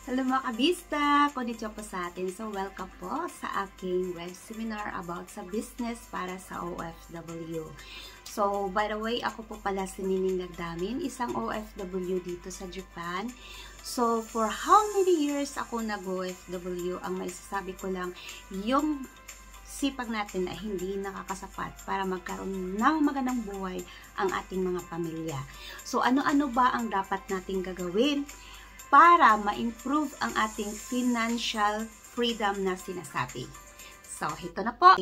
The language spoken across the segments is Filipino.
Hello mga kabista! Konnichiwa po sa atin. So, welcome po sa aking web seminar about sa business para sa OFW. So, by the way, ako po pala si Nining Nagdamin, isang OFW dito sa Japan. So, for how many years ako nag-OFW, ang maisasabi ko lang, yung sipag natin ay hindi nakakasapat para magkaroon ng magandang buhay ang ating mga pamilya. So, ano-ano ba ang dapat nating gagawin para ma-improve ang ating financial freedom na sinasabi? So, ito na po.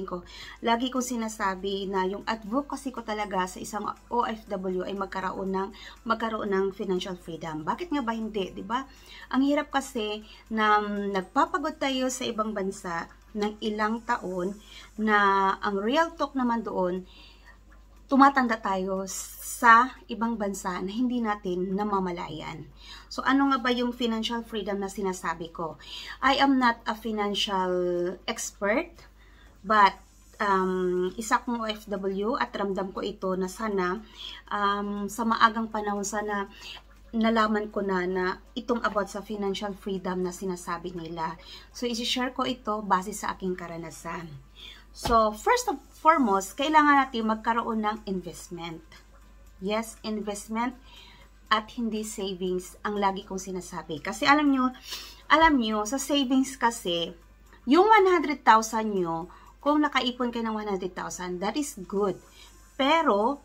Lagi kong sinasabi na yung advocacy ko talaga sa isang OFW ay magkaroon ng financial freedom. Bakit nga ba hindi, di ba? Ang hirap kasi na nagpapagod tayo sa ibang bansa ng ilang taon na ang real talk naman doon, tumatanda tayo sa ibang bansa na hindi natin namamalayan. So, ano nga ba yung financial freedom na sinasabi ko? I am not a financial expert, but isa kong OFW at ramdam ko ito na sana sa maagang panahon sana nalaman ko na itong about sa financial freedom na sinasabi nila. So, isi-share ko ito base sa aking karanasan. So, first and foremost, kailangan natin magkaroon ng investment. Yes, investment at hindi savings ang lagi kong sinasabi. Kasi alam nyo, sa savings kasi, yung 100,000 nyo, kung nakaipon kayo ng 100,000, that is good. Pero,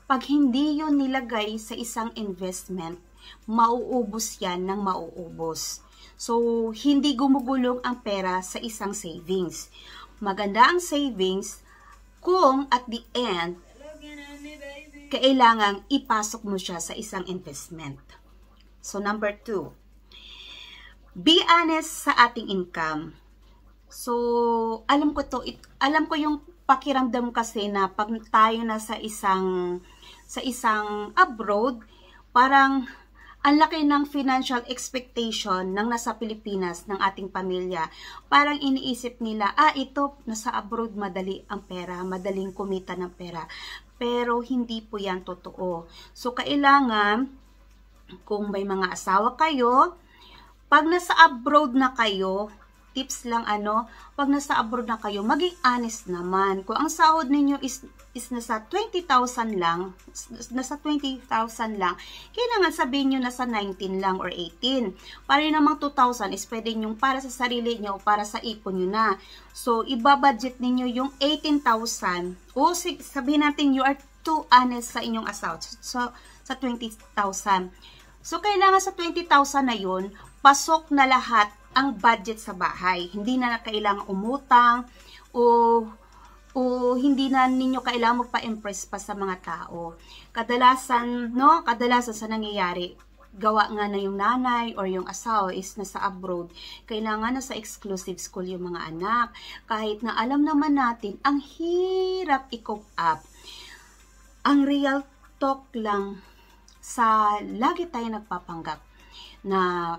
pag hindi yun nilagay sa isang investment, mauubos yan ng mauubos. So, hindi gumugulong ang pera sa isang savings. Maganda ang savings kung at the end, kailangang ipasok mo siya sa isang investment. So, number 2, be honest sa ating income. So, alam ko yung pakiramdam kasi na pag tayo na sa isang abroad, parang ang laki ng financial expectation ng nasa Pilipinas, ng ating pamilya. Parang iniisip nila, ito, nasa abroad, madali ang pera, madaling kumita ng pera. Pero hindi po yan totoo. So, kailangan, kung may mga asawa kayo, pag nasa abroad na kayo, tips lang pag nasa abroad na kayo, maging honest naman. Kung ang sahod ninyo is nasa 20,000 lang, kailangan sabihin nyo nasa 19 lang or 18. Para namang 2,000 is pwede nyo para sa sarili nyo o para sa ipon nyo na. So, ibabudget ninyo yung 18,000 o sabihin natin you are too honest sa inyong asawa. So, sa 20,000. So, kailangan sa 20,000 na yun, pasok na lahat ang budget sa bahay. Hindi na kailangan umutang o hindi na ninyo kailangan magpa-impress pa sa mga tao. Kadalasan sa nangyayari, gawa nga na yung nanay or yung asawa is nasa abroad, kailangan na sa exclusive school yung mga anak. Kahit na alam naman natin, ang hirap i-cope up. Ang real talk lang, sa lagi tayo nagpapanggap na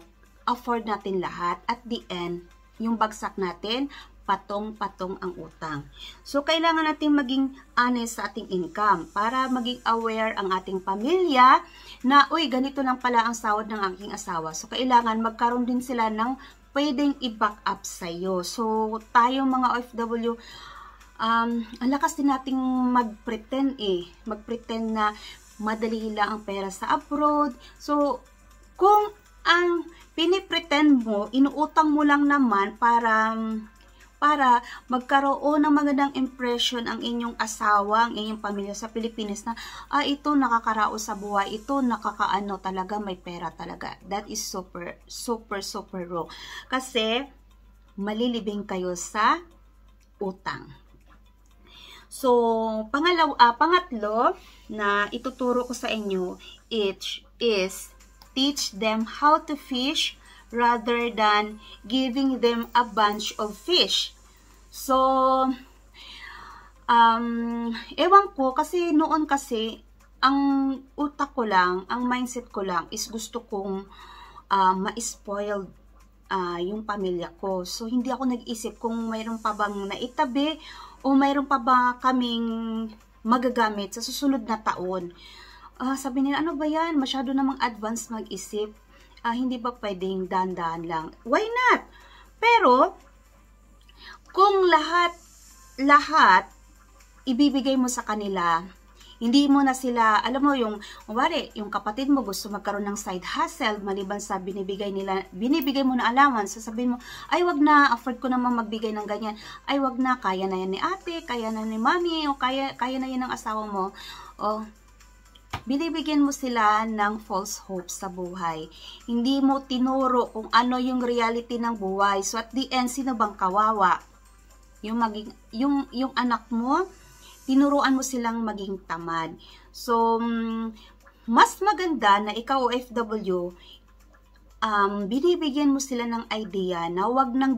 afford natin lahat, at the end, yung bagsak natin, patong-patong ang utang. So, kailangan natin maging honest sa ating income para maging aware ang ating pamilya na, ganito lang pala ang sahod ng aking asawa. So, kailangan magkaroon din sila ng pwedeng i-back up sa'yo. So, tayong mga OFW, ang lakas din nating mag-pretend na madali lang ang pera sa abroad. So, kung ang pinipretend mo, inuutang mo lang naman para magkaroon ng magandang impression ang inyong asawa, ang inyong pamilya sa Pilipinas na, ito nakakaraos sa buhay, ito nakakaano talaga, may pera talaga. That is super, super, super wrong. Kasi, malilibing kayo sa utang. So, pangatlo na ituturo ko sa inyo, is teach them how to fish rather than giving them a bunch of fish. So, ewan ko, kasi noon kasi, ang utak ko lang, ang mindset ko lang, is gusto kong ma-spoiled yung pamilya ko. So, hindi ako nag-isip kung mayroon pa bang naitabi o mayroon pa ba kaming magagamit sa susunod na taon. Sabi nila, ano ba yan? Masyado namang advance mag-isip. Hindi ba pwedeng dahan-dahan lang? Why not? Pero, kung lahat ibibigay mo sa kanila, hindi mo na sila, alam mo yung, wari, yung kapatid mo gusto magkaroon ng side hustle, maliban sa binibigay mo na allowance, sasabihin mo, ay wag na, afford ko naman magbigay ng ganyan, ay wag na, kaya na yan ni ate, kaya na ni mami, o kaya na yan ng asawa mo, o, binibigyan mo sila ng false hope sa buhay. Hindi mo tinuro kung ano yung reality ng buhay. So at the end, sino bang kawawa? Yung anak mo, tinuruan mo silang maging tamad. So, mas maganda na ikaw OFW, binibigyan mo sila ng idea na wag nang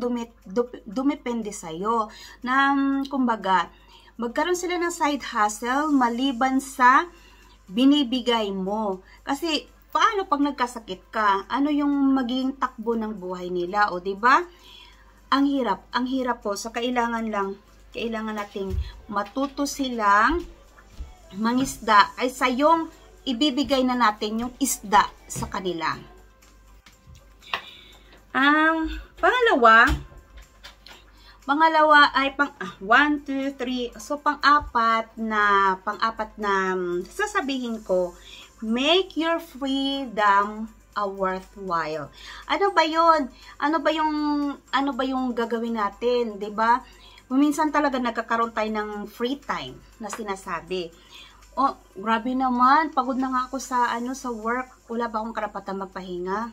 dumepende sa'yo. Na, kumbaga, magkaroon sila ng side hustle maliban sa binibigay mo. Kasi, paano pag nagkasakit ka? Ano yung magiging takbo ng buhay nila? O, diba? Ang hirap po. So, kailangan nating matuto silang mangisda ay sa yung ibibigay na natin yung isda sa kanila. Ang pangalawa ay 1, 2, 3. So pang-apat na sasabihin ko, make your freedom a worthwhile. Ano ba 'yon? Ano ba yung gagawin natin, 'di ba? Minsan talaga nagkakaroon tayo ng free time na sinasabi. Oh, grabe naman, pagod na nga ako sa work. Wala ba akong karapatan magpahinga?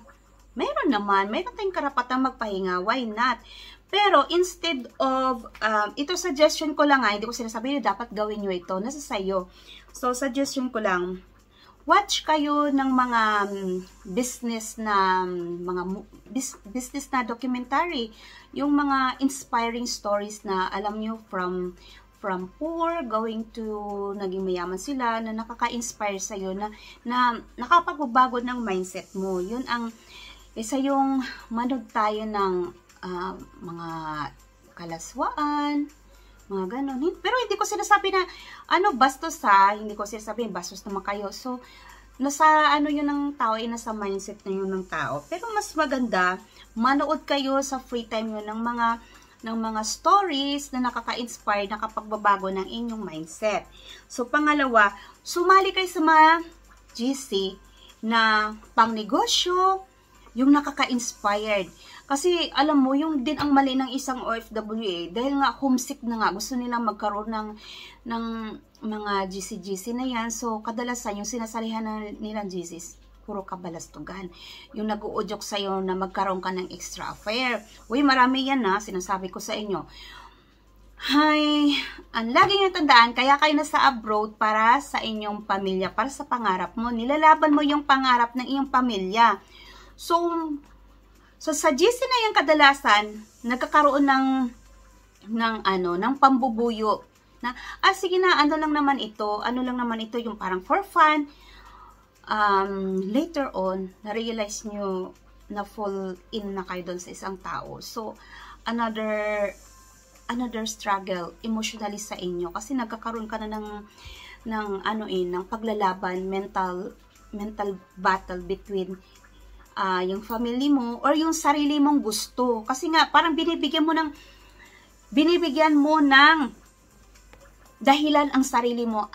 Meron tayong karapatan magpahinga. Why not? Pero instead of, ito suggestion ko lang hindi ko sinasabi na dapat gawin nyo ito. Nasa sayo. So, suggestion ko lang, watch kayo ng mga business na documentary, yung mga inspiring stories na alam nyo from poor going to naging mayaman sila, na nakaka-inspire sa iyo, na nakapagbabago ng mindset mo. Yun ang isa yung manood tayo ng mga kalaswaan, mga ganon. Pero hindi ko sinasabi na bastos hindi ko sinasabi bastos naman kayo. So nasa yun ng tao, nasa mindset na yun ng tao. Pero mas maganda manood kayo sa free time yun ng mga stories na nakaka-inspire, nakapagbabago ng inyong mindset. So pangalawa, sumali kayo sa mga GC na pangnegosyo, yung nakaka-inspired. Kasi alam mo, yung din ang mali ng isang OFW dahil nga homesick na nga, gusto nilang magkaroon ng mga GC na yan. So kadalasan yung sinasalihan nilang GCs, puro kabalastugan. Yung nag-uudyok sa'yo na magkaroon ka ng extra affair. Uy, marami yan sinasabi ko sa inyo. Ang lagi nyo tandaan, kaya kayo nasa abroad para sa inyong pamilya, para sa pangarap mo. Nilalaban mo yung pangarap ng iyong pamilya. So sa GC na yan kadalasan, nagkakaroon ng pambubuyo. Na, sige na, ano lang naman ito, yung parang for fun. Later on, na-realize nyo na fall in na kayo doon sa isang tao. So, another struggle emotionally sa inyo. Kasi nagkakaroon ka na ng paglalaban, mental battle between yung family mo or yung sarili mong gusto. Kasi nga, parang binibigyan mo ng dahilan ang sarili mo.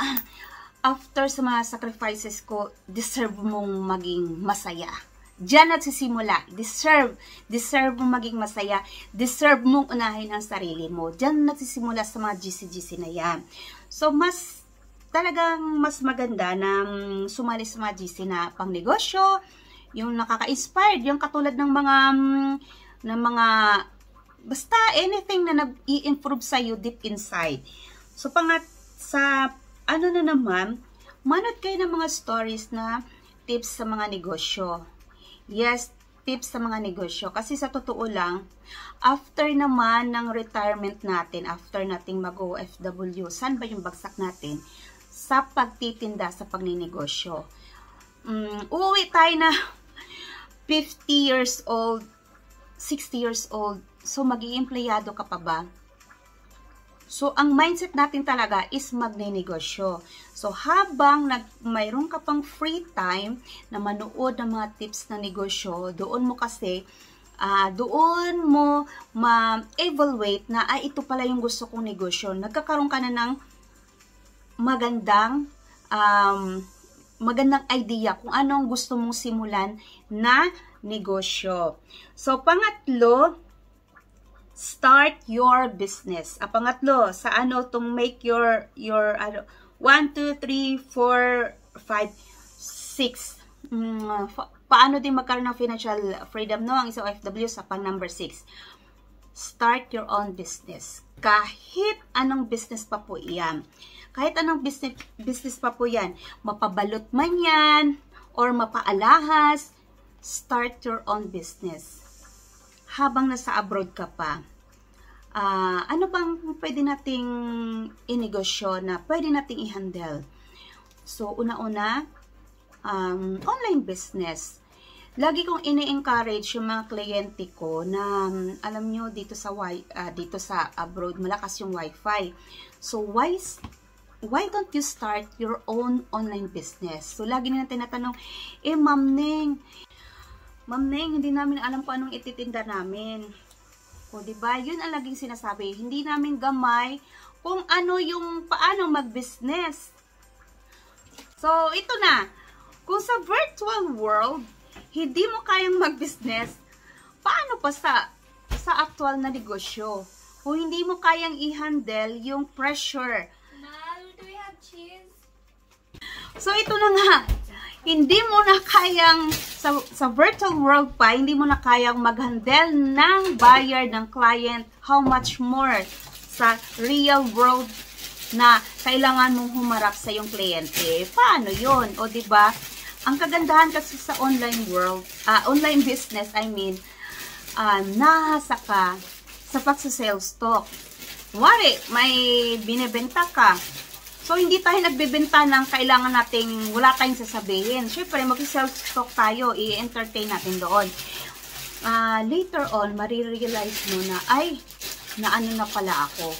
After sa mga sacrifices ko, deserve mong maging masaya. Diyan nagsisimula. Deserve mong maging masaya. Deserve mong unahin ang sarili mo. Diyan nagsisimula sa mga GC na yan. So, talagang mas maganda na sumali sa mga GC na pangnegosyo, yung nakaka-inspired, yung katulad ng mga basta anything na nag-i-improve sa you deep inside. So naman, manood kayo ng mga stories na tips sa mga negosyo. Yes, tips sa mga negosyo. Kasi sa totoo lang, after naman ng retirement natin, after nating mag-OFW, saan ba yung bagsak natin? Sa pagtitinda, sa pagninegosyo. Uuwi tayo na 50 years old, 60 years old. So, mag-i-empleyado ka pa ba? So, ang mindset natin talaga is magninegosyo. So, habang mayroon ka pang free time na manood ng mga tips ng negosyo, doon mo kasi, doon mo ma-evaluate na, ito pala yung gusto kong negosyo. Nagkakaroon ka na ng magandang idea kung anong gusto mong simulan na negosyo. So, pangatlo, start your business. Pangatlo, sa tong make your 1, 2, 3, 4, 5, 6. Paano din magkaroon ng financial freedom, no? Ang isang OFW sa pang number 6. Start your own business. Kahit anong business pa po iyan. Kahit anong business pa po yan. Mapabalot man yan, or mapaalahas, start your own business. Habang nasa abroad ka pa, ano bang pwede nating inegosyo na pwede nating i-handle? So, una-una, online business. Lagi kong ini-encourage yung mga kliyente ko na, alam nyo, dito sa abroad, malakas yung wifi. So, why don't you start your own online business? So, lagi nila tinatanong, Ma'am Neng, hindi namin alam kung anong ititinda namin. O, diba? Yun ang laging sinasabi. Hindi namin gamay kung ano yung paano mag-business. So, ito na. Kung sa virtual world, hindi mo kayang mag-business, paano pa sa actual na negosyo? Kung hindi mo kayang i-handle yung pressure. Do we have cheese? So, ito na nga. Hindi mo na kayang, sa virtual world pa, hindi mo na kayang mag-handle ng buyer, ng client, how much more sa real world na kailangan mong humarap sa yung kliyente. Paano yun? O, diba? Ang kagandahan kasi sa online world, online business, nahasa ka sa pagsa-sales talk. Wari, may binibenta ka. So, hindi tayo nagbebenta ng kailangan nating wala tayong sasabihin. Siyempre, mag-sales talk tayo, i-entertain natin doon. Later on, marirealize mo na, naano na pala ako.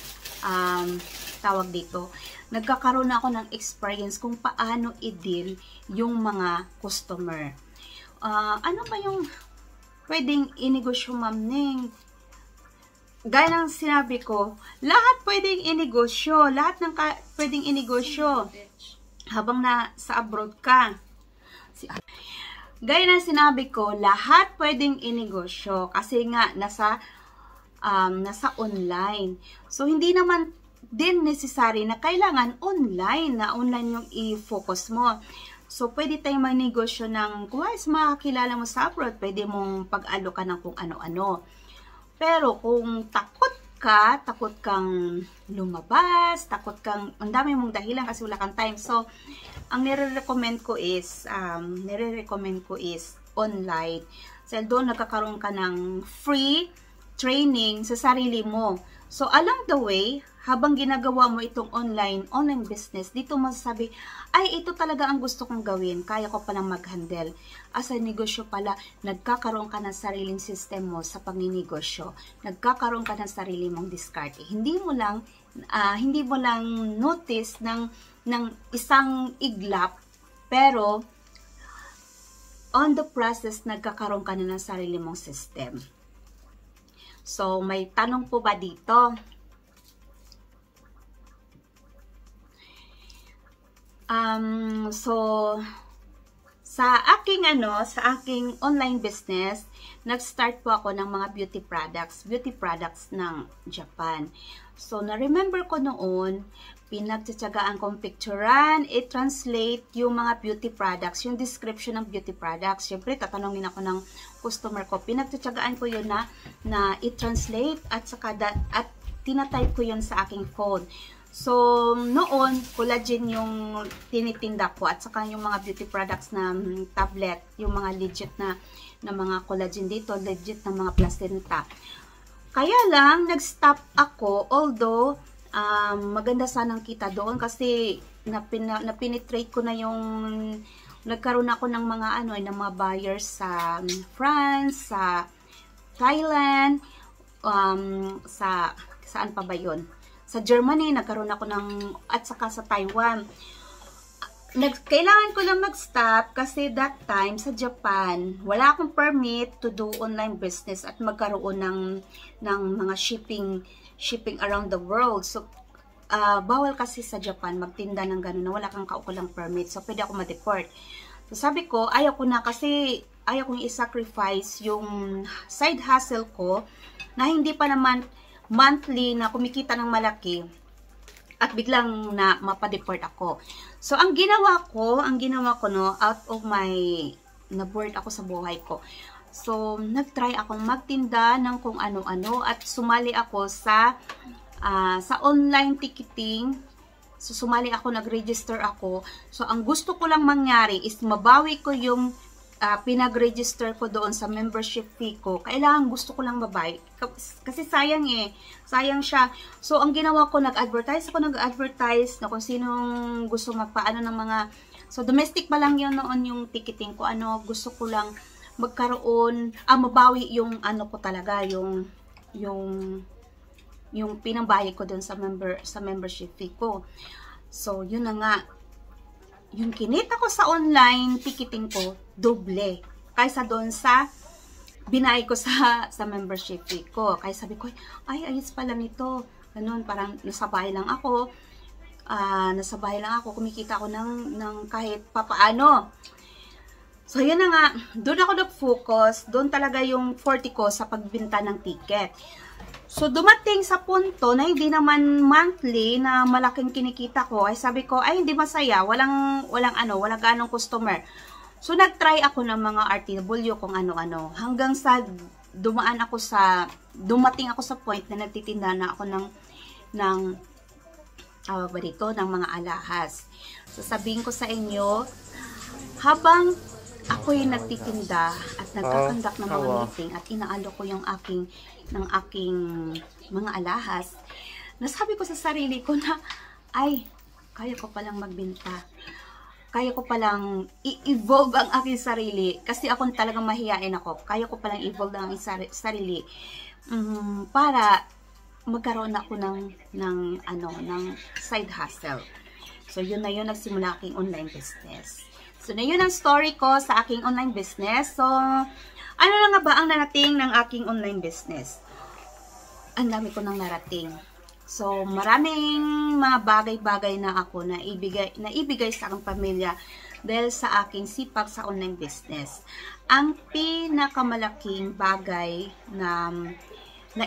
Tawag dito. Nagkakaroon na ako ng experience kung paano i-deal yung mga customer. Ano ba yung pwedeng inegosyo, Ma'am Neng? Gaya ng sinabi ko, lahat pwedeng inegosyo. Lahat ng pwedeng inegosyo. Habang sa abroad ka. Gaya ng sinabi ko, lahat pwedeng inegosyo. Kasi nga, nasa online. So, hindi naman din necessary na kailangan online yung i-focus mo. So, pwede tayong magnegosyo ng, kung makakilala mo sa abroad, pwede mong pag-alokan ng kung ano-ano. Pero kung takot kang lumabas, ang dami mong dahilan kasi wala kang time. So, ang nire-recommend ko is online. So, doon nagkakaroon ka ng free training sa sarili mo. So, along the way, habang ginagawa mo itong online business, dito masasabi, ito talaga ang gusto kong gawin. Kaya ko palang mag-handle. As a negosyo pala, nagkakaroon ka ng sariling system mo sa pagninegosyo. Nagkakaroon ka ng sarili mong diskarte. Hindi mo lang notice ng isang iglap, pero on the process, nagkakaroon ka na ng sarili mong system. So, may tanong po ba dito? So, sa aking online business, nag-start po ako ng mga beauty products ng Japan. So, na-remember ko noon, pinagtsatsagaan kong picturean, i-translate yung mga beauty products, yung description ng beauty products. Siyempre, tatanungin ako ng customer ko. Pinagtsatsagaan ko yun na i-translate at tinatype ko yun sa aking phone. So, noon, collagen yung tinitinda ko at saka yung mga beauty products na tablet, yung mga legit na mga collagen dito, legit na mga placenta. Kaya lang, nag-stop ako, although, maganda sanang kita doon kasi na-penetrate ko na yung, nagkaroon ako ng mga ng mga buyers sa France, sa Thailand, saan pa ba yun? sa Germany, nagkaroon ako ng, at saka sa Taiwan. Kailangan ko lang mag-stop kasi that time sa Japan, wala akong permit to do online business at magkaroon ng mga shipping around the world. So, bawal kasi sa Japan magtinda ng gano'n na wala kang kaukulang permit. So, pwede ako ma-deport. So, sabi ko, ayaw ko na kasi ayaw kong i-sacrifice yung side hustle ko na hindi pa naman monthly na kumikita ng malaki at biglang na mapadeport ako. So, ang ginawa ko no, out of my, na-bored ako sa buhay ko. So, nag-try akong magtinda ng kung ano-ano at sumali ako sa online ticketing. So, sumali ako, nag-register ako. So, ang gusto ko lang mangyari is mabawi ko yung pinag-register ko doon sa membership fee ko. Kailangan gusto ko lang mabawi. Kasi sayang sayang siya. So, ang ginawa ko, nag-advertise na kung sinong gusto magpaano ng mga, so, domestic pa lang yun noon yung ticketing ko. Gusto ko lang magkaroon, mabawi yung ko talaga, yung pinambayad ko doon sa membership fee ko. So, yun na nga. Yung kinita ko sa online ticketing ko, doble. Kaysa doon sa binayad ko sa membership fee ko. Kaya sabi ko, ay, ayos pala nito. Ganun, parang nasa bahay lang ako. Kumikita ako ng kahit papaano. So, yun na nga. Doon ako nag-focus. Doon talaga yung 40 ko sa pagbinta ng ticket. So, dumating sa punto na hindi naman monthly na malaking kinikita ko. Ay sabi ko, ay hindi masaya. Walang ganong customer. So, nag-try ako ng mga RTW kung ano-ano. Hanggang sa dumating ako sa point na nagtitinda na ako ng mga alahas. So, sabihin ko sa inyo, habang ako'y nagtitinda at nagkakandak ng mga meeting at inaalo ko yung aking mga alahas, nasabi ko sa sarili ko na, ay, kaya ko palang magbenta. Kaya ko palang i-evolve ang aking sarili. Kasi ako talagang mahihain ako. Kaya ko palang i-evolve ang aking sarili. Para magkaroon ako ng side hustle. So, yun na yun, nagsimula aking online business. So, na yun ang story ko sa aking online business. So, ano na nga ba ang narating ng aking online business? Ang dami ko nang narating. So, maraming mga bagay-bagay na ako na ibigay sa aking pamilya dahil sa aking sipag sa online business. Ang pinakamalaking bagay na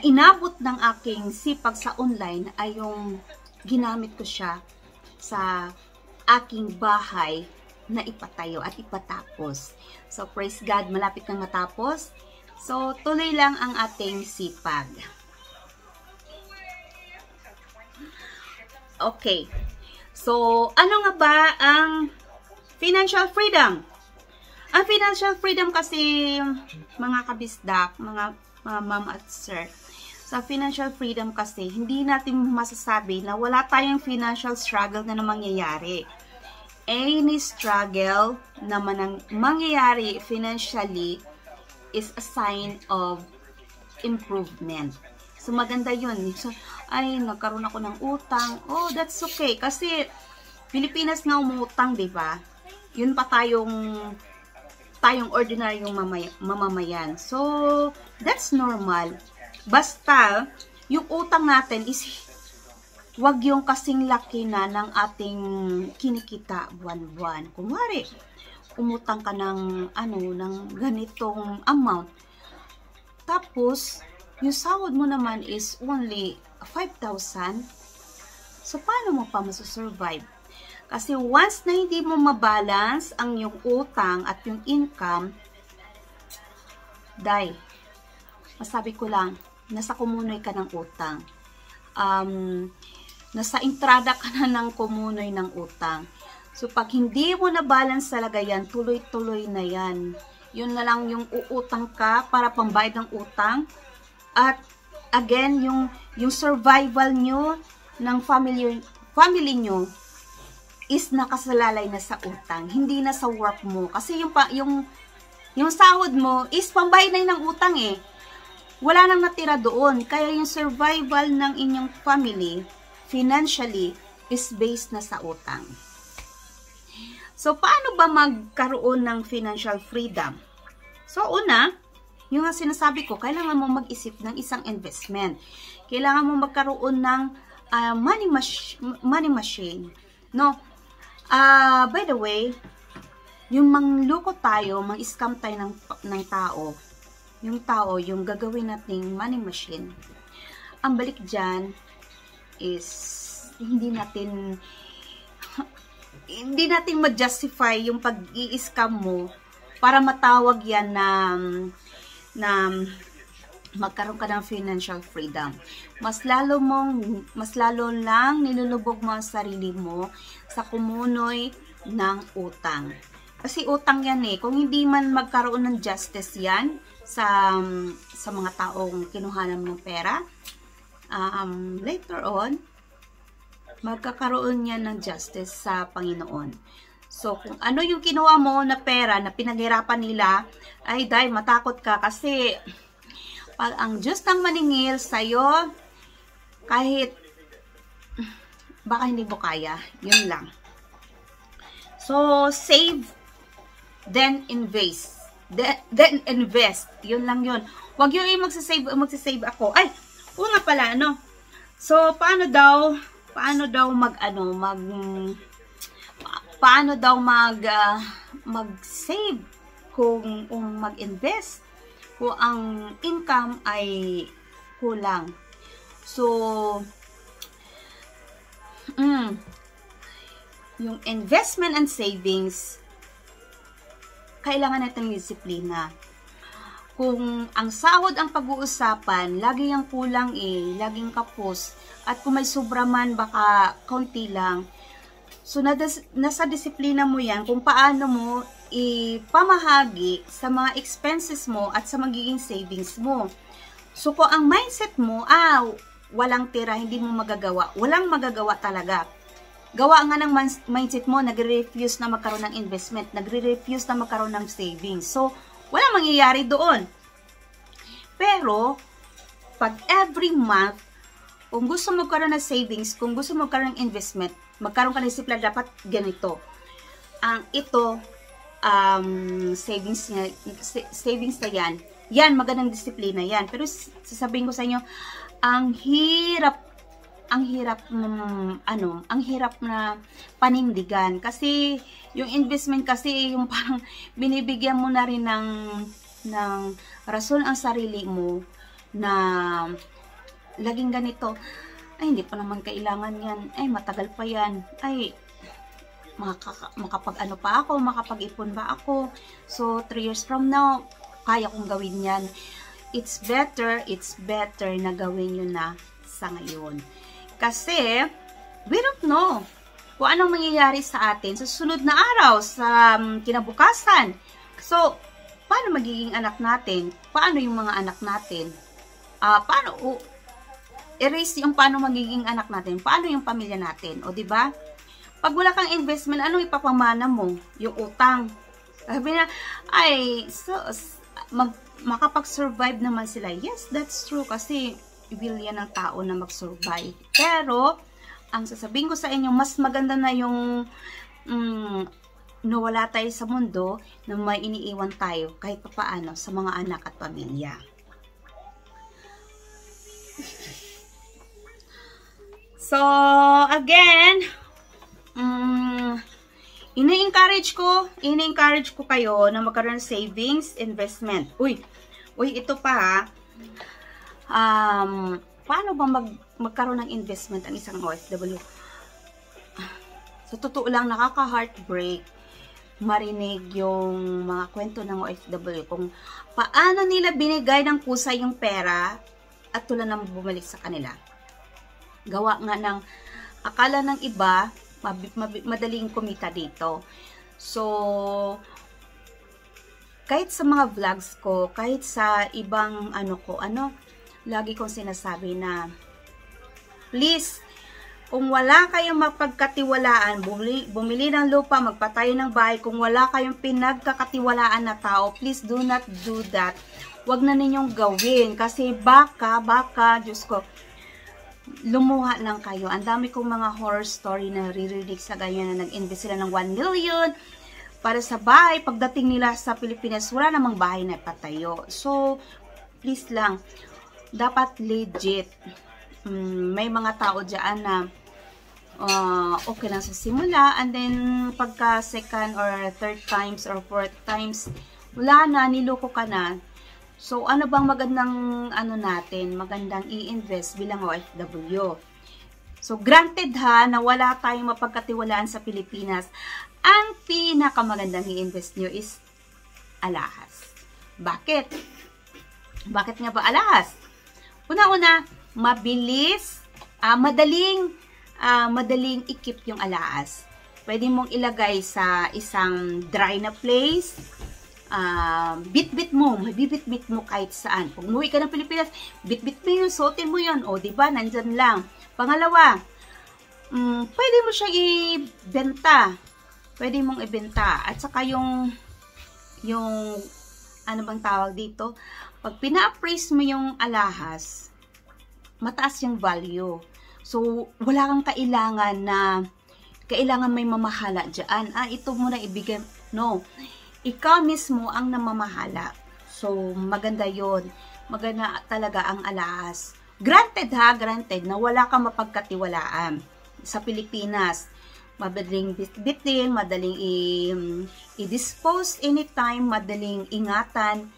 inabot ng aking sipag sa online ay yung ginamit ko siya sa aking bahay na ipatayo at ipatapos. So, praise God, malapit nang matapos. So, tuloy lang ang ating sipag. Okay. So, ano nga ba ang financial freedom? Ang financial freedom kasi, mga kabisdak, mga ma'am at sir, sa financial freedom kasi, hindi natin masasabi na wala tayong financial struggle na mangyayari. Any struggle na mangyayari financially is a sign of improvement. So, maganda yun. So, ay, nagkaroon ako ng utang. Oh, that's okay. Kasi, Pilipinas nga umutang, di ba? Yun pa tayong ordinaryong mamamayan. So, that's normal. Basta, yung utang natin is wag yung kasing laki na ng ating kinikita buwan-buwan. Kunwari, umutang ka ng ganitong amount. Tapos, yung sahod mo naman is only 5,000. So, paano mo pa masusurvive? Kasi once na hindi mo mabalance ang yung utang at yung income, masabi ko lang, nasa kumunoy ka ng utang. Nasa entrada ka na ng kumunoy ng utang. So, pag hindi mo na balance talaga yan, tuloy-tuloy na yan. Yun na lang yung uutang ka para pambayad ng utang. At, again, yung survival nyo ng family nyo is nakasalalay na sa utang. Hindi na sa work mo. Kasi yung sahod mo is pambayad na ng utang eh. Wala nang natira doon. Kaya yung survival ng inyong family financially is based na sa utang. So, paano ba magkaroon ng financial freedom? So, una, yung nga sinasabi ko, kailangan mo mag-isip ng isang investment. Kailangan mo magkaroon ng money machine. No? By the way, yung mangloko tayo, mang-scam tayo ng tao, yung gagawin nating money machine, ang balik dyan is hindi natin ma-justify yung pag-i-scam mo para matawag yan na magkaroon ka ng financial freedom. Mas lalo lang nilulubog mo ang sarili mo sa kumunoy ng utang. Kasi utang yan eh. Kung hindi man magkaroon ng justice yan sa mga taong kinuhanan mo ng pera, later on, magkakaroon yan ng justice sa Panginoon. So, kung ano yung kinuha mo na pera na pinaghirapan nila, ay dahil matakot ka kasi pag ang Diyos nang maningil sa'yo, kahit baka hindi mo kaya, yun lang. So, save, then invest. Then invest. Yun lang yun. Huwag yung magsasave ako. Ay, oo nga pala, ano? So, paano daw mag-save kung mag-invest kung ang income ay kulang. So, yung investment and savings, kailangan natin disiplina. Kung ang sahod ang pag-uusapan, lagi yung kulang laging kapos. At kung may sobra man, baka kaunti lang. So, nasa disiplina mo yan kung paano mo ipamahagi sa mga expenses mo at sa magiging savings mo. So, kung ang mindset mo, walang tira, hindi mo magagawa. Walang magagawa talaga. Gawa nga ng mindset mo, nagre-refuse na magkaroon ng investment, nagre-refuse na magkaroon ng savings. So, walang mangyayari doon. Pero, pag every month, kung gusto mo magkaroon ng savings, kung gusto mo magkaroon ng investment, magkaroon ka ng disiplina, dapat ganito. Savings na yan. Yan, magandang disiplina yan. Pero sasabihin ko sa inyo, ang hirap na panindigan. Kasi, yung investment kasi, yung parang binibigyan mo na rin ng rason ang sarili mo na laging ganito. Ay, hindi pa naman kailangan yan. Ay, matagal pa yan. Ay, makapag-ano pa ako, makapag-ipon ba ako. So, 3 years from now, kaya kong gawin yan. It's better na gawin yun na sa ngayon. Kasi, we don't know kung anong mangyayari sa atin sa susunod na araw, sa kinabukasan. So, paano magiging anak natin? Paano yung mga anak natin? Paano erase yung paano magiging anak natin? Paano yung pamilya natin? O, diba? Pag wala kang investment, anong ipapamana mo? Yung utang. Sabi na, makapag-survive naman sila. Yes, that's true. Kasi, will yan ng tao na mag-survive. Pero, ang sasabihin ko sa inyo, mas maganda na yung nawala tayo sa mundo na may iniiwan tayo kahit papaano sa mga anak at pamilya. So, again, ini-encourage ko kayo na magkaroon ng savings, investment. Uy, ito pa paano ba magkaroon ng investment ang isang OFW? Sa totoo lang, nakaka-heartbreak marinig yung mga kwento ng OFW kung paano nila binigay ng kusa yung pera at tulad ng bumalik sa kanila. Gawa nga ng akala ng iba, madaling kumita dito. So, kahit sa mga vlogs ko, kahit sa ibang lagi kong sinasabi na, please, kung wala kayong mapagkatiwalaan, bumili ng lupa, magpatayo ng bahay, kung wala kayong pinagkakatiwalaan na tao, please do not do that. Huwag na ninyong gawin. Kasi baka, Diyos ko, lumuha lang kayo. Ang dami kong mga horror story na ririnig sa ganyan na nag-invest sila ng 1 million para sa bahay. Pagdating nila sa Pilipinas, wala namang bahay na patayo. So, please lang, dapat legit. May mga tao dyan na okay lang sa simula, and then pagka second or third times or fourth times, wala na, niloko ka na. So, ano bang magandang natin? Magandang i-invest bilang OFW. So, granted ha, na wala tayong mapagkatiwalaan sa Pilipinas. Ang pinakamagandang i-invest nyo is alahas. Bakit? Bakit nga ba alahas? Una-una, mabilis, madaling i-keep yung alahas. Pwede mong ilagay sa isang dry na place, bit-bit mo, mabibit-bit mo kahit saan. Kung umuwi ka ng Pilipinas, bit-bit mo yun, suotin mo yun, o diba, nandyan lang. Pangalawa, pwede mo siyang ibenta. Pwede mong ibenta. At saka yung ano bang tawag dito, pag pina-appraise mo yung alahas, mataas yung value. So, wala kang kailangan may mamahala dyan. Ito muna ibigay. No. Ikaw mismo ang namamahala. So, maganda yon. Maganda talaga ang alahas. Granted na wala kang mapagkatiwalaan sa Pilipinas. Madaling bitbitin, madaling i-dispose anytime, madaling ingatan,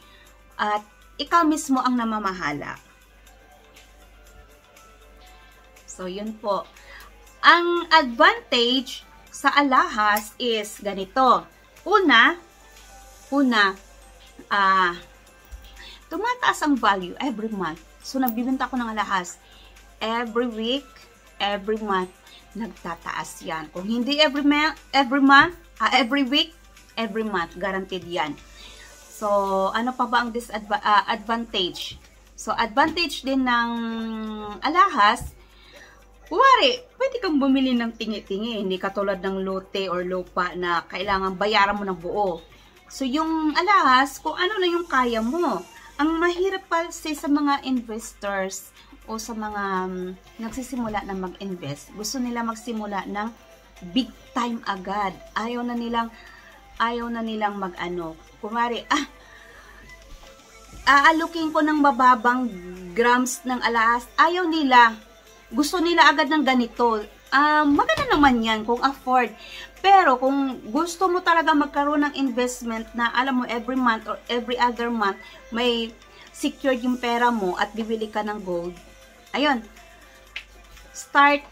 at ikaw mismo ang namamahala. So, yun po. Ang advantage sa alahas is ganito. Una, tumataas ang value every month. So, nagbibenta ko ng alahas. Every week, every month, nagtataas yan. Kung hindi every week, every month, guaranteed yan. So, ano pa ba ang disadvantage? So, advantage din ng alahas, kuwari, pwede kang bumili ng tingi-tingi, hindi katulad ng lote or lupa na kailangan bayaran mo ng buo. So, yung alahas, kung ano na yung kaya mo. Ang mahirap pa sa mga investors o sa mga nagsisimula na mag-invest, gusto nila magsimula ng big time agad. Ayaw na nilang kumari, aalukin ko ng mababang grams ng alahas. Ayaw nila. Gusto nila agad ng ganito. Maganda naman yan kung afford. Pero kung gusto mo talaga magkaroon ng investment na alam mo every month or every other month may secured yung pera mo at bibili ka ng gold, ayun, start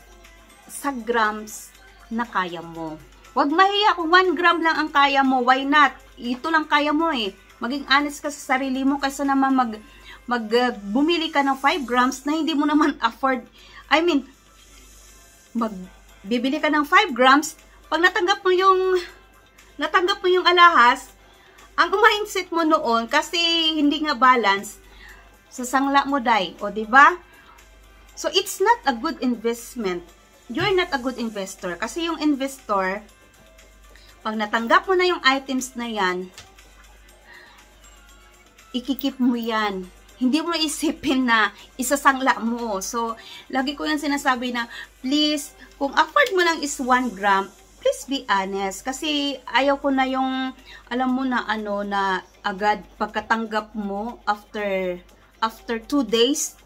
sa grams na kaya mo. Huwag mahiya kung 1 gram lang ang kaya mo. Why not? Ito lang kaya mo eh. Maging honest ka sa sarili mo kaysa naman bumili ka ng 5 grams na hindi mo naman afford. I mean, bibili ka ng 5 grams, pag natanggap mo yung alahas, ang mindset mo noon, kasi hindi nga balance, sasangla mo day, o diba? So, it's not a good investment. You're not a good investor. Kasi yung investor, pag natanggap mo na yung items na yan, ikikip mo yan. Hindi mo isipin na isasangla mo. So, lagi ko yan sinasabi na, please, kung afford mo lang is 1 gram, please be honest. Kasi ayaw ko na yung, alam mo na na agad pagkatanggap mo after 2 days,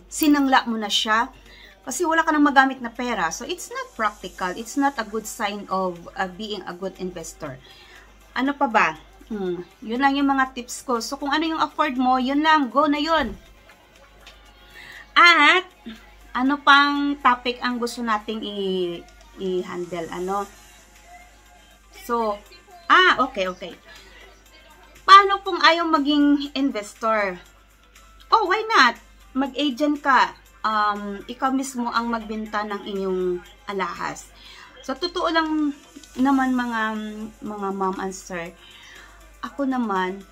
sinangla mo na siya. Kasi wala ka nang magamit na pera. So, it's not practical. It's not a good sign of being a good investor. Ano pa ba? Yun lang yung mga tips ko. So, kung ano yung afford mo, yun lang. Go na yun. At, ano pang topic ang gusto nating i-handle? So, okay. Paano kung ayaw maging investor? Oh, why not? Mag-agent ka. Ikaw mismo ang magbenta ng inyong alahas. So, totoo lang naman mga mom and sir, ako naman,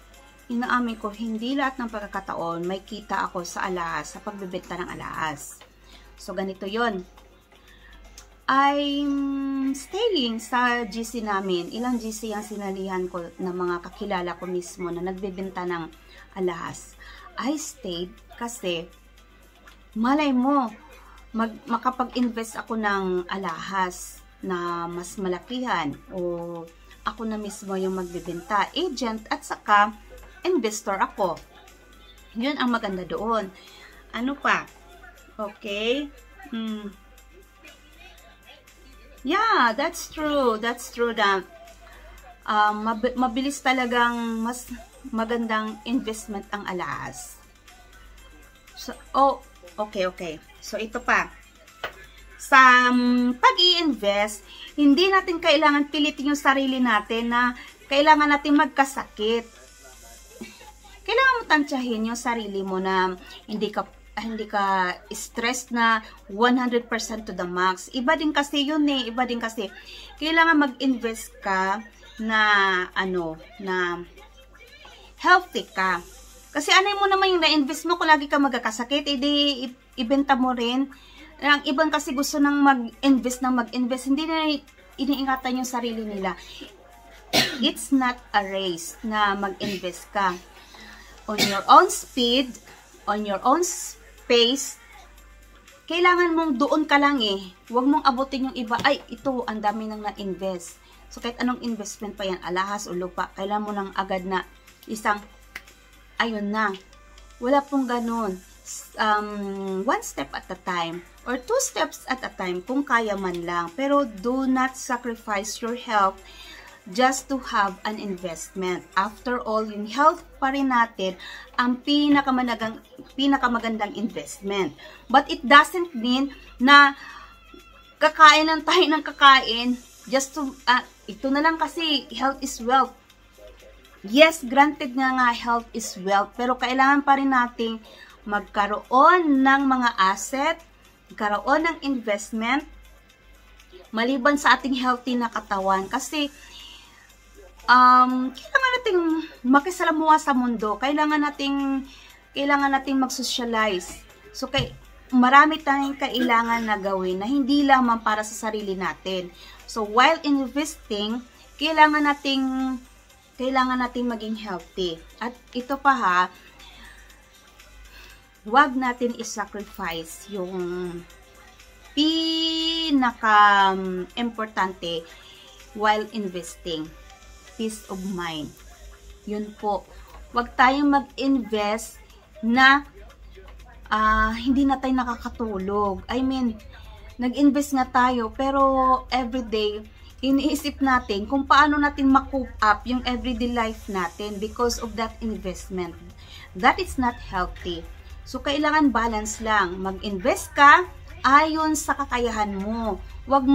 inaamin ko, hindi lahat ng pagkakataon may kita ako sa alahas, sa pagbebenta ng alahas. So, ganito yon. I'm staying sa GC namin. Ilang GC ang sinalihan ko ng mga kakilala ko mismo na nagbebenta ng alahas. I stayed kasi malay mo, makapag-invest ako ng alahas na mas malakihan o ako na mismo yung magbebenta, agent at saka investor ako. Yun ang maganda doon. Ano pa? Okay. Yeah, that's true. That's true na mabilis talagang mas magandang investment ang alahas. So, okay. So, ito pa. Sa pag-i-invest, hindi natin kailangan pilitin yung sarili natin na kailangan natin magkasakit. Kailangan mo tansyahin yung sarili mo na hindi ka stressed na 100% to the max. Iba din kasi yun eh. Iba din kasi. Kailangan mag-invest ka na na healthy ka. Kasi anay mo naman yung na-invest mo kung lagi ka magkakasakit, edi ibenta mo rin. Ang ibang kasi gusto nang mag-invest, hindi na iniingatan yung sarili nila. It's not a race na mag-invest ka. On your own speed, on your own pace, kailangan mong doon ka lang eh. Huwag mong abutin yung iba. Ay, ito, ang dami nang na-invest. So, kahit anong investment pa yan, alahas o lupa, kailangan mo lang agad na isang, ayun na. Wala pong ganun. One step at a time or 2 steps at a time kung kaya man lang. Pero do not sacrifice your health just to have an investment. After all, yung health pa rin natin ang pinakamagandang investment. But it doesn't mean na kakain lang tayo ng kakain just to, ito na lang kasi health is wealth. Yes, granted nga health is wealth, pero kailangan pa rin nating magkaroon ng mga asset, magkaroon ng investment, maliban sa ating healthy na katawan. Kasi, kailangan nating makisalamuha sa mundo, kailangan nating mag-socialize. So, marami tayong kailangan na gawin na hindi lamang para sa sarili natin. So, while investing, kailangan nating maging healthy. At ito pa ha, huwag natin i-sacrifice yung pinaka-importante while investing. Peace of mind. Yun po. Huwag tayong mag-invest na hindi na tayo nakakatulog. I mean, nag-invest nga tayo, pero everyday, iniisip natin kung paano natin ma-cope up yung everyday life natin because of that investment. That is not healthy. So, kailangan balance lang. Mag-invest ka ayon sa kakayahan mo. Huwag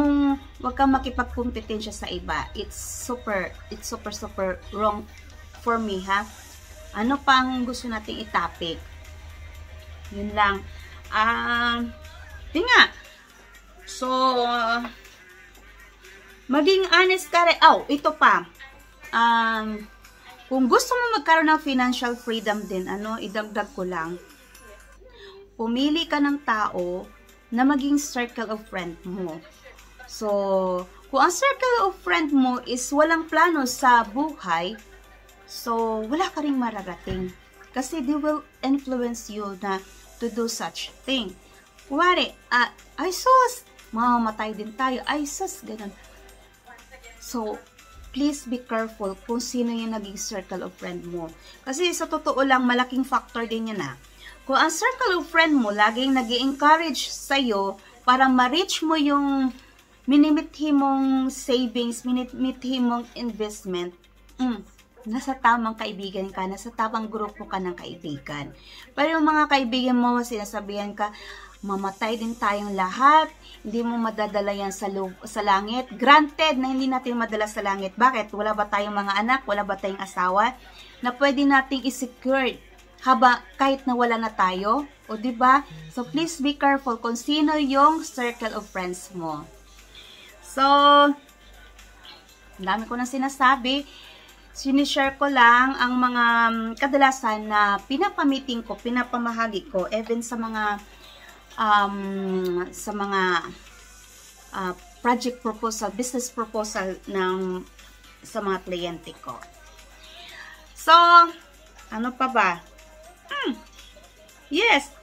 kang makipagkompetensya sa iba. It's super wrong for me, ha? Ano pang gusto nating itapik? Yun lang. Yun nga. So, maging honest ka rin. Ito pa. Kung gusto mo magkaroon ng financial freedom din, idagdag ko lang. Pumili ka ng tao na maging circle of friend mo. So, kung ang circle of friend mo is walang plano sa buhay, so, wala ka ring mararating. Kasi they will influence you na to do such thing. Kuwari, ay sus, mamamatay din tayo. Ay sus, ganun. So, please be careful kung sino yung naging circle of friend mo. Kasi sa totoo lang, malaking factor din yan na. Kung ang circle of friend mo laging nag-i-encourage sa'yo para ma-reach mo yung minimithi mong savings, minimithi mong investment, nasa tamang kaibigan ka, nasa tamang grupo ka ng kaibigan. Pero yung mga kaibigan mo, sinasabihan ka, mamatay din tayong lahat, hindi mo madadala yan sa langit. Granted na hindi natin madala sa langit. Bakit? Wala ba tayong mga anak? Wala ba tayong asawa? Na pwede nating i-secure kahit na wala na tayo? O diba? So, please be careful kung sino yung circle of friends mo. So, dami ko nang sinasabi. Sinishare ko lang ang mga kadalasan na pinapamiting ko, pinapamahagi ko, even sa mga project proposal, business proposal sa mga kliyente ko. So, ano pa ba? Yes.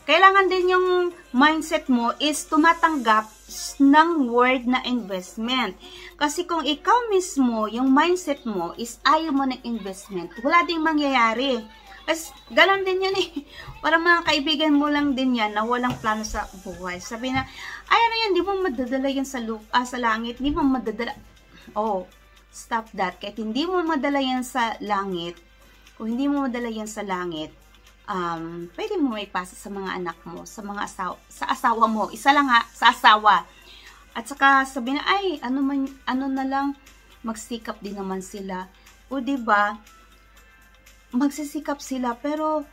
kailangan din yung mindset mo is tumatanggap ng word na investment. Kasi kung ikaw mismo, yung mindset mo is ayaw mo ng investment, wala ding mangyayari. Kasi ganon din yun eh. Para mga kaibigan mo lang din yan na walang plano sa buhay. Sabi na, ay ano yan, di mo madadala yan sa langit, di mo madadala. Oh, stop that. Kahit hindi mo madala yan sa langit, kung hindi mo madala yan sa langit, pwede mo may pasa sa mga anak mo, sa mga asawa mo. Isa lang ha, sa asawa. At saka sabi na, ay, ano na lang, magsikap din naman sila. O diba, magsisikap sila, pero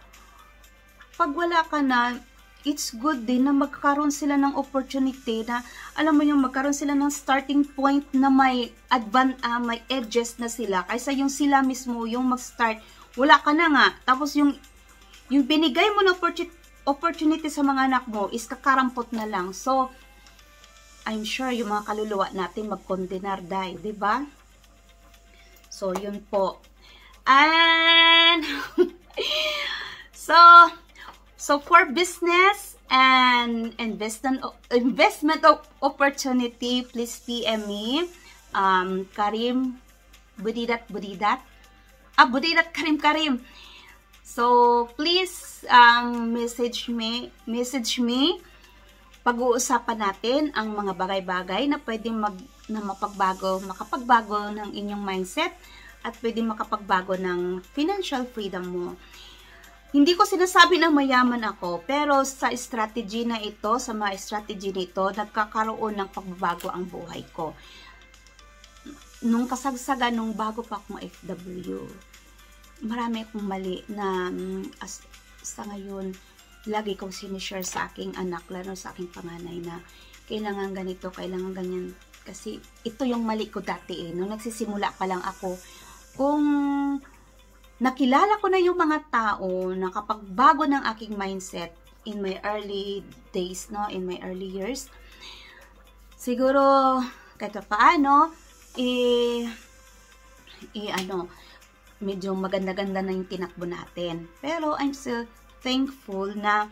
pag wala ka na, it's good din na magkaroon sila ng opportunity na, alam mo yung magkaroon sila ng starting point na may may edges na sila, kaysa yung sila mismo yung mag-start, wala ka na nga, tapos yung binigay mo na opportunity sa mga anak mo is kakarampot na lang. So, I'm sure yung mga kaluluwa natin mag-condenar die, di ba? So, yun po. And, so for business and investment opportunity, please PM me, Karim, Budidat, Karim. So, please message me. Pag-uusapan natin ang mga bagay-bagay na pwedeng makapagbago ng inyong mindset at pwedeng makapagbago ng financial freedom mo. Hindi ko sinasabi na mayaman ako, pero sa strategy na ito, sa mga strategy nito, nagkakaroon ng pagbabago ang buhay ko. Nung kasagsagan, nung bago pa akong FW, marami akong mali na sa ngayon, lagi kong sinishare sa aking anak, lalo sa aking panganay na kailangan ganito, kailangan ganyan. Kasi ito yung mali ko dati eh. Nung nagsisimula pa lang ako, kung nakilala ko na yung mga tao, nakapagbago ng aking mindset in my early days, no, in my early years, siguro kahit paano, medyo maganda-ganda na yung tinakbo natin. Pero I'm still thankful na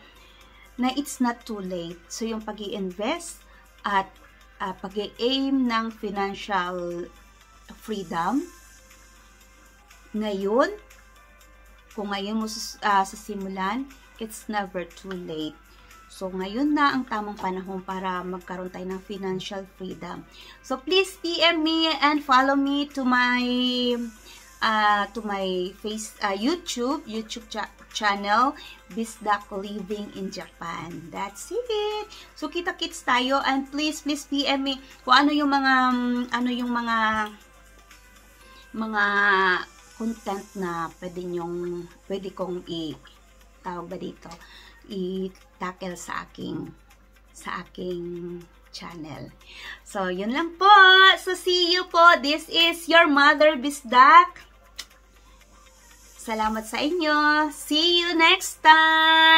it's not too late. So yung pag-i-invest at pag-i-aim ng financial freedom, ngayon, kung ngayon mo sisimulan, it's never too late. So, ngayon na ang tamang panahon para magkaroon tayo ng financial freedom. So, please PM me and follow me to my YouTube channel, Bisdak Living in Japan. That's it. So, kita-kits tayo and please PM me kung ano yung mga content na pwede kong i-tackle sa aking channel. So, yun lang po. So, see you po. This is your Mother Bisdak. Salamat sa inyo. See you next time.